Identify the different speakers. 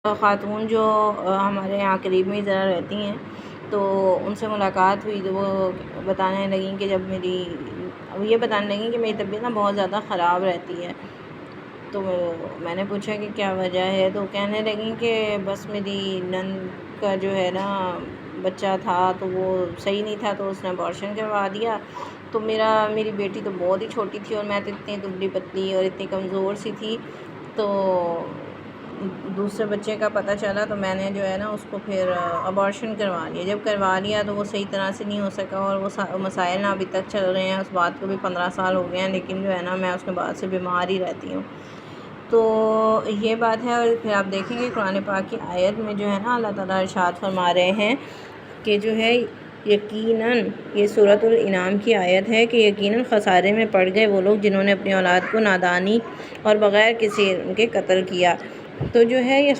Speaker 1: ख़ातून जो हमारे यहाँ करीब में ज़रा रहती हैं, तो उनसे मुलाकात हुई तो वो बताने लगी कि ये बताने लगी कि मेरी तबीयत ना बहुत ज़्यादा ख़राब रहती है। तो मैंने पूछा कि क्या वजह है, तो कहने लगी कि बस मेरी नंद का जो है ना बच्चा था तो वो सही नहीं था, तो उसने अबॉर्शन करवा दिया। तो मेरी बेटी तो बहुत ही छोटी थी और मैं तो इतनी दुबली पतली और इतनी कमज़ोर सी थी। तो दूसरे बच्चे का पता चला तो मैंने जो है ना उसको फिर अबॉर्शन करवा लिया। जब करवा लिया तो वो सही तरह से नहीं हो सका और वो मसाइल ना अभी तक चल रहे हैं। उस बात को भी 15 साल हो गए हैं, लेकिन जो है ना मैं उसके बाद से बीमार ही रहती हूँ। तो ये बात है। और फिर आप देखेंगे कुरान पाक की आयत में जो है ना अल्लाह ताला इरशाद फरमा रहे हैं कि जो है यकीनन, ये सूरतुल इनाम की आयत है कि यकीनन खसारे में पड़ गए वो लोग जिन्होंने अपनी औलाद को नादानी और बग़ैर किसी इल्म के कत्ल किया। तो जो है ये